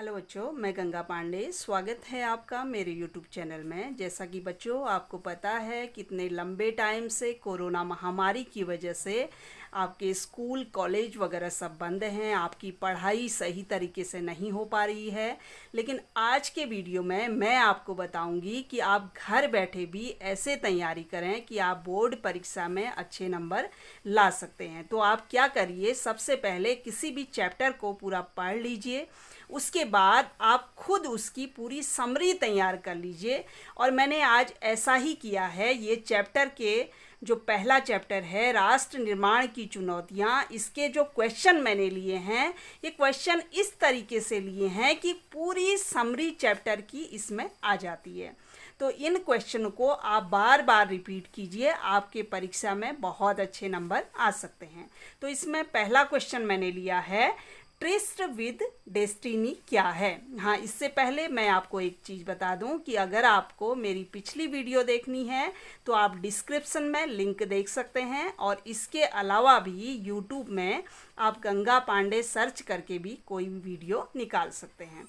Hello बच्चों, मैं गंगा पांडे। स्वागत है आपका मेरे यूट्यूब चैनल में। जैसा कि बच्चों आपको पता है कितने लंबे टाइम से कोरोना महामारी की वजह से आपके स्कूल कॉलेज वगैरह सब बंद हैं, आपकी पढ़ाई सही तरीके से नहीं हो पा रही है। लेकिन आज के वीडियो में मैं आपको बताऊंगी कि आप घर बैठे भी ऐसे तैयारी करें कि आप बोर्ड परीक्षा में अच्छे नंबर ला सकते हैं। तो आप क्या करिए, सबसे पहले किसी भी चैप्टर को पूरा पढ़ लीजिए, उसके बाद आप खुद उसकी पूरी समरी तैयार कर लीजिए। और मैंने आज ऐसा ही किया है। ये चैप्टर के जो पहला चैप्टर है राष्ट्र निर्माण की चुनौतियाँ, इसके जो क्वेश्चन मैंने लिए हैं, ये क्वेश्चन इस तरीके से लिए हैं कि पूरी समरी चैप्टर की इसमें आ जाती है। तो इन क्वेश्चन को आप बार बार रिपीट कीजिए, आपके परीक्षा में बहुत अच्छे नंबर आ सकते हैं। तो इसमें पहला क्वेश्चन मैंने लिया है, ट्रिस्ट विद डेस्टिनी क्या है। हाँ, इससे पहले मैं आपको एक चीज़ बता दूं कि अगर आपको मेरी पिछली वीडियो देखनी है तो आप डिस्क्रिप्शन में लिंक देख सकते हैं, और इसके अलावा भी यूट्यूब में आप गंगा पांडे सर्च करके भी कोई भी वीडियो निकाल सकते हैं।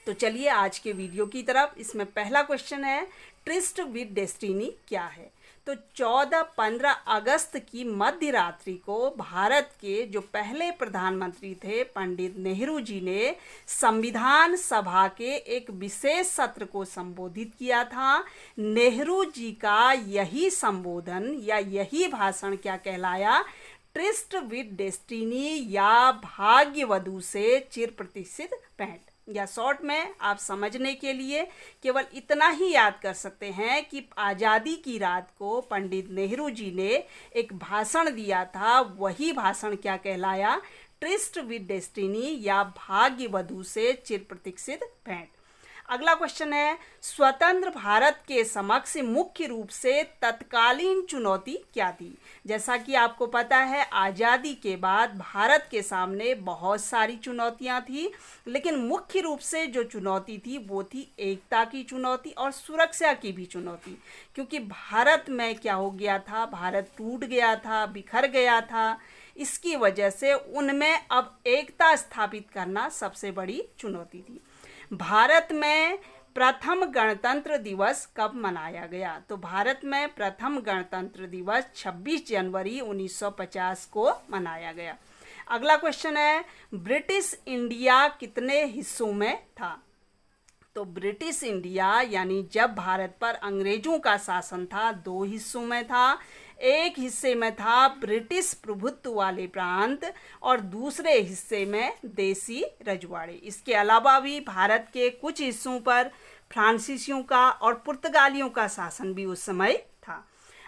तो चलिए आज के वीडियो की तरफ। इसमें पहला क्वेश्चन है, ट्रिस्ट विद डेस्टिनी क्या है। तो 14-15 अगस्त की मध्य रात्रि को भारत के जो पहले प्रधानमंत्री थे पंडित नेहरू जी ने संविधान सभा के एक विशेष सत्र को संबोधित किया था। नेहरू जी का यही संबोधन या यही भाषण क्या कहलाया, ट्रिस्ट विद डेस्टिनी या भाग्यवधु से चिर प्रतिष्ठित भेंट। या शॉर्ट में आप समझने के लिए केवल इतना ही याद कर सकते हैं कि आज़ादी की रात को पंडित नेहरू जी ने एक भाषण दिया था। वही भाषण क्या कहलाया, ट्रिस्ट विद डेस्टिनी या भाग्यवधु से चिर प्रतीक्षित भेंट। अगला क्वेश्चन है, स्वतंत्र भारत के समक्ष मुख्य रूप से तत्कालीन चुनौती क्या थी। जैसा कि आपको पता है आज़ादी के बाद भारत के सामने बहुत सारी चुनौतियां थी, लेकिन मुख्य रूप से जो चुनौती थी वो थी एकता की चुनौती और सुरक्षा की भी चुनौती। क्योंकि भारत में क्या हो गया था, भारत टूट गया था, बिखर गया था। इसकी वजह से उनमें अब एकता स्थापित करना सबसे बड़ी चुनौती थी। भारत में प्रथम गणतंत्र दिवस कब मनाया गया। तो भारत में प्रथम गणतंत्र दिवस 26 जनवरी 1950 को मनाया गया। अगला क्वेश्चन है, ब्रिटिश इंडिया कितने हिस्सों में था। तो ब्रिटिश इंडिया यानी जब भारत पर अंग्रेजों का शासन था, दो हिस्सों में था। एक हिस्से में था ब्रिटिश प्रभुत्व वाले प्रांत और दूसरे हिस्से में देसी रजवाड़े। इसके अलावा भी भारत के कुछ हिस्सों पर फ्रांसीसियों का और पुर्तगालियों का शासन भी उस समय था।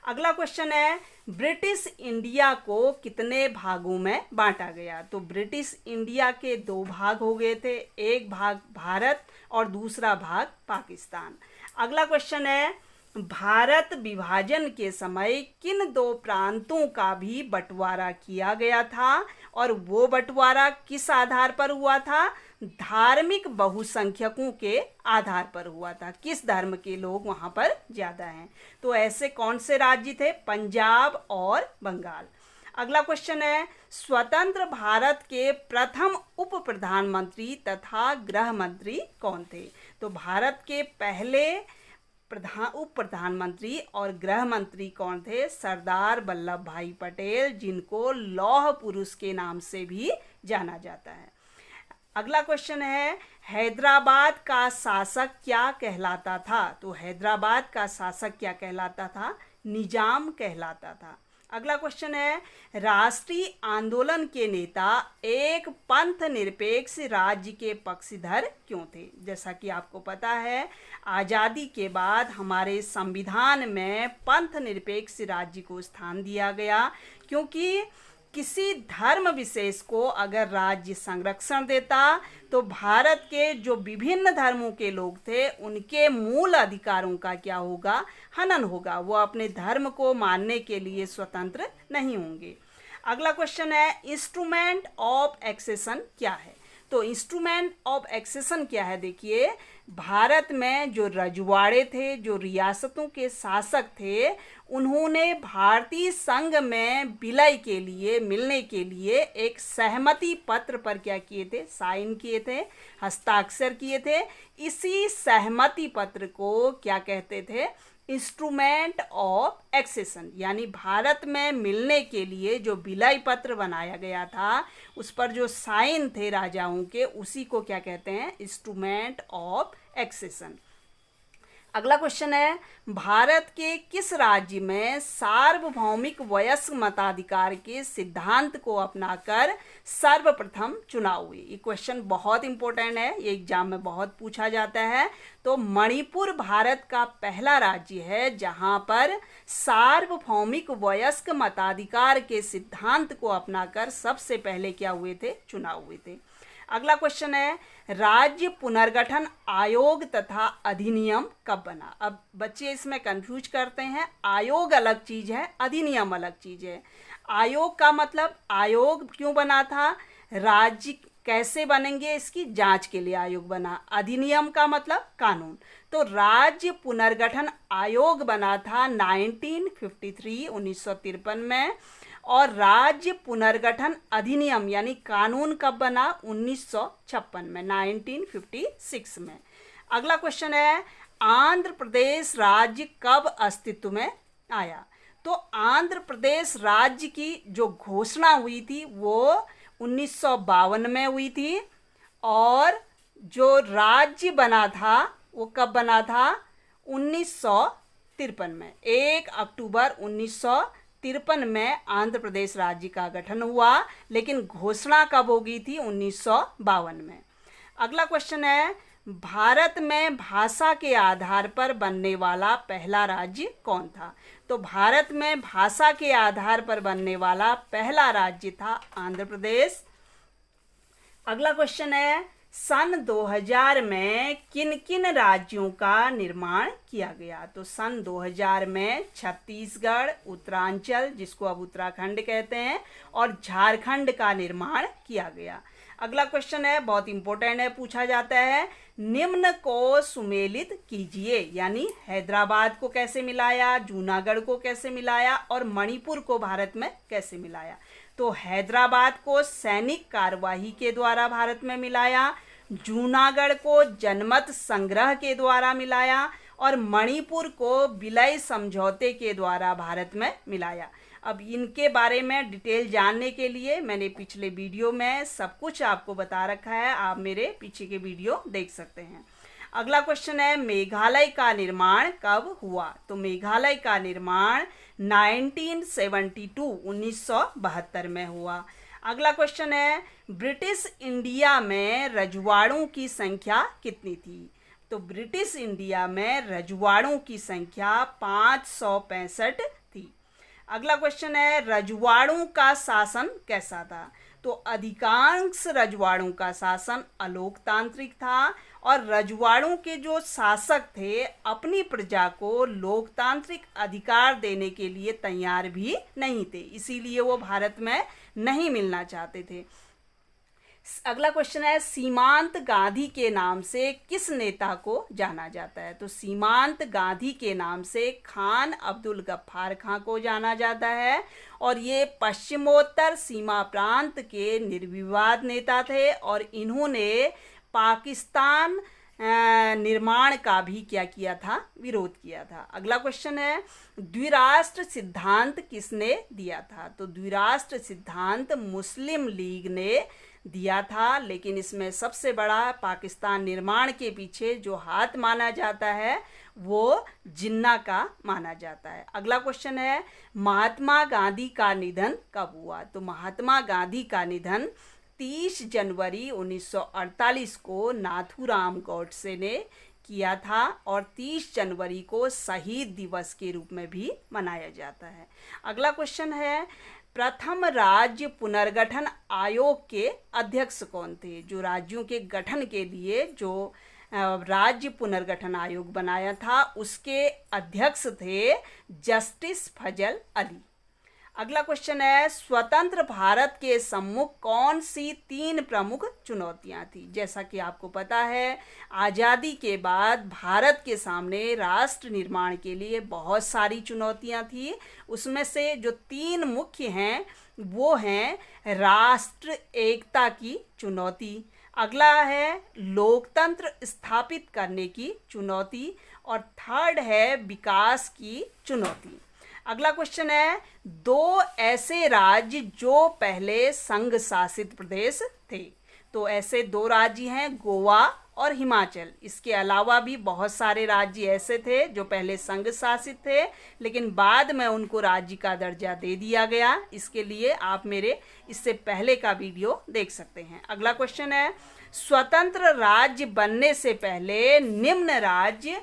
अगला क्वेश्चन है, ब्रिटिश इंडिया को कितने भागों में बांटा गया। तो ब्रिटिश इंडिया के दो भाग हो गए थे, एक भाग भारत और दूसरा भाग पाकिस्तान। अगला क्वेश्चन है, भारत विभाजन के समय किन दो प्रांतों का भी बंटवारा किया गया था और वो बंटवारा किस आधार पर हुआ था, धार्मिक बहुसंख्यकों के आधार पर हुआ था। किस धर्म के लोग वहां पर ज्यादा हैं। तो ऐसे कौन से राज्य थे, पंजाब और बंगाल। अगला क्वेश्चन है, स्वतंत्र भारत के प्रथम उप प्रधानमंत्री तथा गृह मंत्री कौन थे। तो भारत के पहले उप प्रधानमंत्री और गृह मंत्री कौन थे, सरदार वल्लभ भाई पटेल, जिनको लौह पुरुष के नाम से भी जाना जाता है। अगला क्वेश्चन है, हैदराबाद का शासक क्या कहलाता था। तो हैदराबाद का शासक क्या कहलाता था, निजाम कहलाता था। अगला क्वेश्चन है, राष्ट्रीय आंदोलन के नेता एक पंथ निरपेक्ष राज्य के पक्षधर क्यों थे। जैसा कि आपको पता है आज़ादी के बाद हमारे संविधान में पंथ निरपेक्ष राज्य को स्थान दिया गया, क्योंकि किसी धर्म विशेष को अगर राज्य संरक्षण देता तो भारत के जो विभिन्न धर्मों के लोग थे उनके मूल अधिकारों का क्या होगा, हनन होगा। वो अपने धर्म को मानने के लिए स्वतंत्र नहीं होंगे। अगला क्वेश्चन है, इंस्ट्रूमेंट ऑफ एक्सेशन क्या है। तो इंस्ट्रूमेंट ऑफ एक्सेशन क्या है, देखिए भारत में जो रजवाड़े थे, जो रियासतों के शासक थे, उन्होंने भारतीय संघ में विलय के लिए, मिलने के लिए एक सहमति पत्र पर क्या किए थे, साइन किए थे, हस्ताक्षर किए थे। इसी सहमति पत्र को क्या कहते थे, इंस्ट्रूमेंट ऑफ एक्सेशन, यानी भारत में मिलने के लिए जो विलय पत्र बनाया गया था, उस पर जो साइन थे राजाओं के, उसी को क्या कहते हैं, इंस्ट्रूमेंट ऑफ एक्सेशन। अगला क्वेश्चन है, भारत के किस राज्य में सार्वभौमिक वयस्क मताधिकार के सिद्धांत को अपनाकर सर्वप्रथम चुनाव हुए? ये क्वेश्चन बहुत इंपॉर्टेंट है, ये एग्जाम में बहुत पूछा जाता है। तो मणिपुर भारत का पहला राज्य है जहां पर सार्वभौमिक वयस्क मताधिकार के सिद्धांत को अपनाकर सबसे पहले क्या हुए थे, चुनाव हुए थे। अगला क्वेश्चन है, राज्य पुनर्गठन आयोग तथा अधिनियम कब बना? अब बच्चे इसमें कंफ्यूज करते हैं, आयोग अलग चीज है, अधिनियम अलग चीज है। आयोग का मतलब, आयोग क्यों बना था, राज्य कैसे बनेंगे इसकी जांच के लिए आयोग बना। अधिनियम का मतलब कानून। तो राज्य पुनर्गठन आयोग बना था 1953 में, और राज्य पुनर्गठन अधिनियम यानी कानून कब बना, 1956 में, 1956 में। अगला क्वेश्चन है, आंध्र प्रदेश राज्य कब अस्तित्व में आया? तो आंध्र प्रदेश राज्य की जो घोषणा हुई थी वो 1952 में हुई थी, और जो राज्य बना था वो कब बना था, 1953 में। 1 अक्टूबर 1953 में आंध्र प्रदेश राज्य का गठन हुआ, लेकिन घोषणा कब हो गई थी, 1952 में। अगला क्वेश्चन है, भारत में भाषा के आधार पर बनने वाला पहला राज्य कौन था? तो भारत में भाषा के आधार पर बनने वाला पहला राज्य था आंध्र प्रदेश। अगला क्वेश्चन है, सन 2000 में किन किन राज्यों का निर्माण किया गया? तो सन 2000 में छत्तीसगढ़, उत्तरांचल जिसको अब उत्तराखंड कहते हैं, और झारखंड का निर्माण किया गया। अगला क्वेश्चन है, बहुत इंपॉर्टेंट है, पूछा जाता है, निम्न को सुमेलित कीजिए, यानी हैदराबाद को कैसे मिलाया, जूनागढ़ को कैसे मिलाया, और मणिपुर को भारत में कैसे मिलाया? तो हैदराबाद को सैनिक कार्यवाही के द्वारा भारत में मिलाया, जूनागढ़ को जनमत संग्रह के द्वारा मिलाया, और मणिपुर को विलय समझौते के द्वारा भारत में मिलाया। अब इनके बारे में डिटेल जानने के लिए मैंने पिछले वीडियो में सब कुछ आपको बता रखा है, आप मेरे पीछे के वीडियो देख सकते हैं। अगला क्वेश्चन है, मेघालय का निर्माण कब हुआ? तो मेघालय का निर्माण 1972 में हुआ। अगला क्वेश्चन है, ब्रिटिश इंडिया में रजवाड़ों की संख्या कितनी थी? तो ब्रिटिश इंडिया में रजवाड़ों की संख्या 565 थी। अगला क्वेश्चन है, रजवाड़ों का शासन कैसा था? तो अधिकांश रजवाड़ों का शासन अलोकतांत्रिक था, और रजवाड़ों के जो शासक थे अपनी प्रजा को लोकतांत्रिक अधिकार देने के लिए तैयार भी नहीं थे, इसीलिए वो भारत में नहीं मिलना चाहते थे। अगला क्वेश्चन है, सीमांत गांधी के नाम से किस नेता को जाना जाता है? तो सीमांत गांधी के नाम से खान अब्दुल गफ्फार खां को जाना जाता है, और ये पश्चिमोत्तर सीमा प्रांत के निर्विवाद नेता थे, और इन्होंने पाकिस्तान निर्माण का भी क्या किया था, विरोध किया था। अगला क्वेश्चन है, द्विराष्ट्र सिद्धांत किसने दिया था? तो द्विराष्ट्र सिद्धांत मुस्लिम लीग ने दिया था, लेकिन इसमें सबसे बड़ा पाकिस्तान निर्माण के पीछे जो हाथ माना जाता है वो जिन्ना का माना जाता है। अगला क्वेश्चन है, महात्मा गांधी का निधन कब हुआ? तो महात्मा गांधी का निधन 30 जनवरी 1948 को नाथूराम गॉडसे ने किया था, और 30 जनवरी को शहीद दिवस के रूप में भी मनाया जाता है। अगला क्वेश्चन है, प्रथम राज्य पुनर्गठन आयोग के अध्यक्ष कौन थे? जो राज्यों के गठन के लिए जो राज्य पुनर्गठन आयोग बनाया था उसके अध्यक्ष थे जस्टिस फजल अली। अगला क्वेश्चन है, स्वतंत्र भारत के सम्मुख कौन सी 3 प्रमुख चुनौतियां थी। जैसा कि आपको पता है, आज़ादी के बाद भारत के सामने राष्ट्र निर्माण के लिए बहुत सारी चुनौतियां थी। उसमें से जो 3 मुख्य हैं वो हैं राष्ट्र एकता की चुनौती, अगला है लोकतंत्र स्थापित करने की चुनौती, और थर्ड है विकास की चुनौती। अगला क्वेश्चन है, 2 ऐसे राज्य जो पहले संघ शासित प्रदेश थे। तो ऐसे 2 राज्य हैं, गोवा और हिमाचल। इसके अलावा भी बहुत सारे राज्य ऐसे थे जो पहले संघ शासित थे, लेकिन बाद में उनको राज्य का दर्जा दे दिया गया। इसके लिए आप मेरे इससे पहले का वीडियो देख सकते हैं। अगला क्वेश्चन है, स्वतंत्र राज्य बनने से पहले निम्न राज्य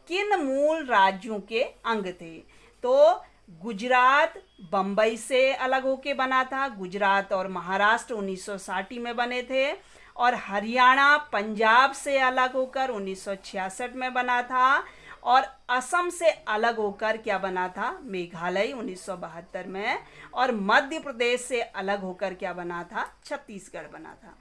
किन मूल राज्यों के अंग थे। तो गुजरात बम्बई से अलग होके बना था, गुजरात और महाराष्ट्र 1960 में बने थे, और हरियाणा पंजाब से अलग होकर 1966 में बना था, और असम से अलग होकर क्या बना था, मेघालय 1972 में, और मध्य प्रदेश से अलग होकर क्या बना था, छत्तीसगढ़ बना था।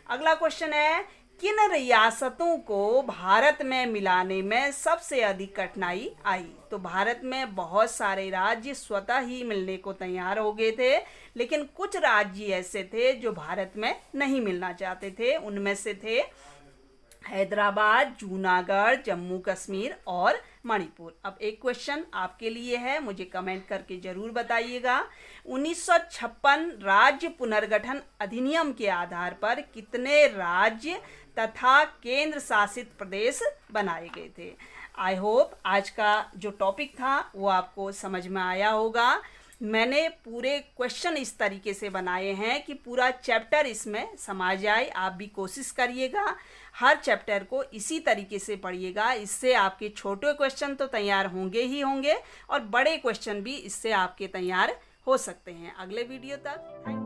अगला क्वेश्चन है, किन रियासतों को भारत में मिलाने में सबसे अधिक कठिनाई आई। तो भारत में बहुत सारे राज्य स्वतः ही मिलने को तैयार हो गए थे, लेकिन कुछ राज्य ऐसे थे जो भारत में नहीं मिलना चाहते थे। उनमें से थे हैदराबाद, जूनागढ़, जम्मू कश्मीर और मणिपुर। अब एक क्वेश्चन आपके लिए है, मुझे कमेंट करके जरूर बताइएगा। 1956 राज्य पुनर्गठन अधिनियम के आधार पर कितने राज्य तथा केंद्र शासित प्रदेश बनाए गए थे। आई होप आज का जो टॉपिक था वो आपको समझ में आया होगा। मैंने पूरे क्वेश्चन इस तरीके से बनाए हैं कि पूरा चैप्टर इसमें समा जाए। आप भी कोशिश करिएगा, हर चैप्टर को इसी तरीके से पढ़िएगा। इससे आपके छोटे क्वेश्चन तो तैयार होंगे ही होंगे, और बड़े क्वेश्चन भी इससे आपके तैयार हो सकते हैं। अगले वीडियो तक थैंक यू।